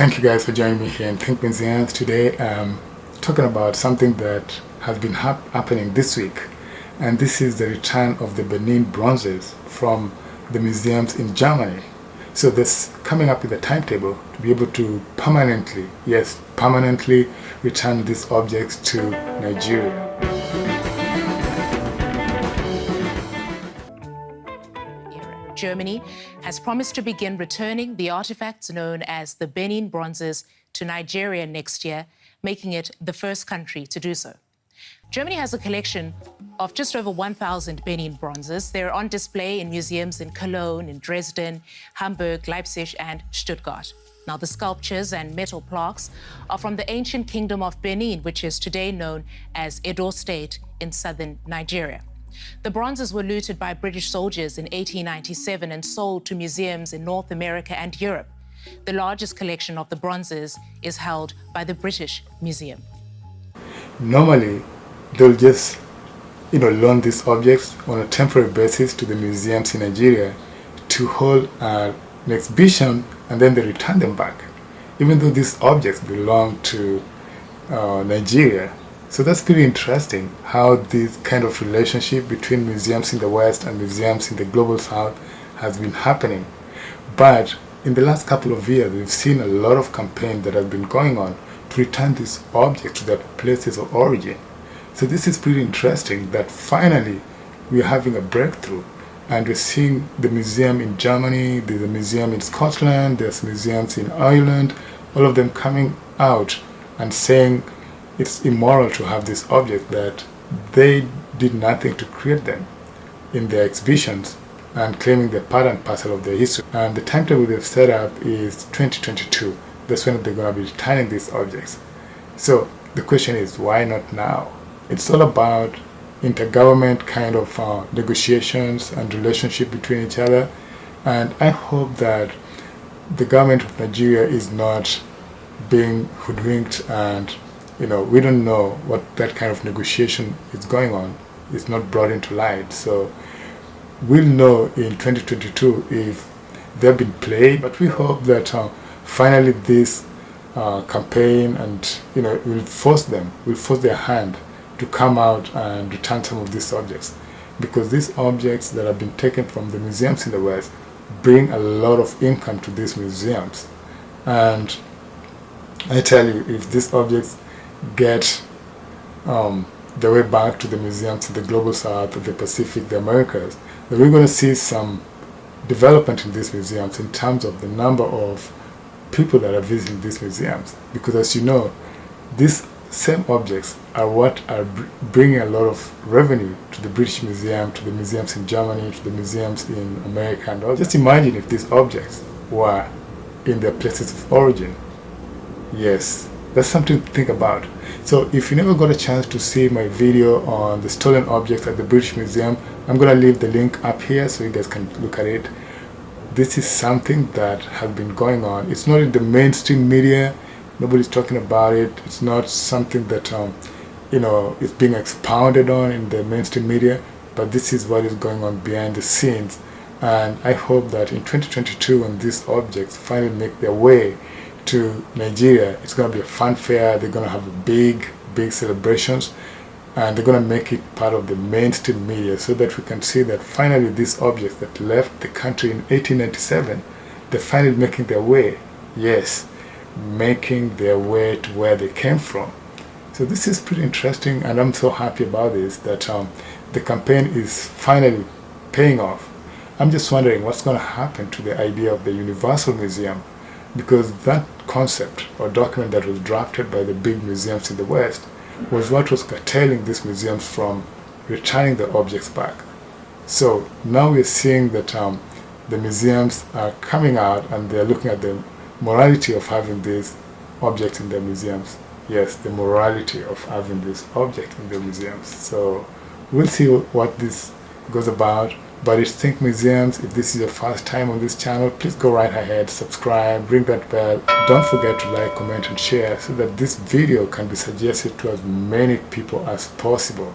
Thank you guys for joining me here in Think Museums. Today talking about something that has been happening this week, and this is the return of the Benin Bronzes from the museums in Germany. So this coming up with a timetable to be able to permanently, yes, permanently return these objects to Nigeria. Germany has promised to begin returning the artifacts known as the Benin Bronzes to Nigeria next year, making it the first country to do so. Germany has a collection of just over 1,000 Benin Bronzes. They're on display in museums in Cologne, in Dresden, Hamburg, Leipzig, and Stuttgart. Now, the sculptures and metal plaques are from the ancient Kingdom of Benin, which is today known as Edo State in southern Nigeria. The bronzes were looted by British soldiers in 1897 and sold to museums in North America and Europe. The largest collection of the bronzes is held by the British Museum. Normally, they'll just, loan these objects on a temporary basis to the museums in Nigeria to hold an exhibition, and then they return them back, even though these objects belong to Nigeria. So that's pretty interesting how this kind of relationship between museums in the West and museums in the global South has been happening. But in the last couple of years, we've seen a lot of campaign that has been going on to return these objects to their places of origin. So this is pretty interesting that finally we're having a breakthrough, and we're seeing the museum in Germany, there's a museum in Scotland, there's museums in Ireland, all of them coming out and saying it's immoral to have these objects, that they did nothing to create them in their exhibitions, and claiming they're part and parcel of their history. And the timetable they've set up is 2022. That's when they're going to be returning these objects. So the question is, why not now? It's all about intergovernment kind of negotiations and relationship between each other. And I hope that the government of Nigeria is not being hoodwinked, and we don't know what that kind of negotiation is going on. It's not brought into light. So we'll know in 2022 if they've been played, but we hope that finally this campaign and will force their hand to come out and return some of these objects, because these objects that have been taken from the museums in the West bring a lot of income to these museums. And I tell you, if these objects get their way back to the museums in the global South, the Pacific, the Americas, then we're going to see some development in these museums in terms of the number of people that are visiting these museums. Because as you know, these same objects are what are bringing a lot of revenue to the British Museum, to the museums in Germany, to the museums in America and all. Just imagine if these objects were in their places of origin. Yes, that's something to think about. So if you never got a chance to see my video on the stolen objects at the British Museum, I'm going to leave the link up here so you guys can look at it. This is something that has been going on. It's not in the mainstream media. Nobody's talking about it. It's not something that is being expounded on in the mainstream media, but this is what is going on behind the scenes. And I hope that in 2022, when these objects finally make their way to Nigeria, it's going to be a fun fair. They're going to have big celebrations, and they're going to make it part of the mainstream media, so that we can see that finally these objects that left the country in 1897, they're finally making their way. Yes, making their way to where they came from. So this is pretty interesting, and I'm so happy about this, that the campaign is finally paying off. I'm just wondering what's going to happen to the idea of the Universal Museum, because that concept or document that was drafted by the big museums in the West was what was curtailing these museums from returning the objects back. So now we're seeing that the museums are coming out and they're looking at the morality of having these objects in their museums. Yes, the morality of having this object in their museums. So we'll see what this goes about. But it's Think Museums. If this is your first time on this channel, please go right ahead, subscribe, ring that bell. Don't forget to like, comment, and share so that this video can be suggested to as many people as possible.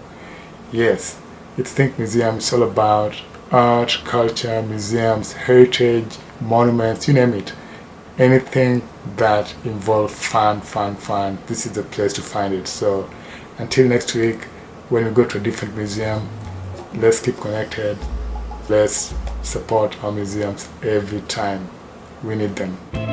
Yes, it's Think Museum. It's all about art, culture, museums, heritage, monuments, you name it. anything that involves fun, this is the place to find it. So until next week, when we go to a different museum, let's keep connected. Let's support our museums every time we need them.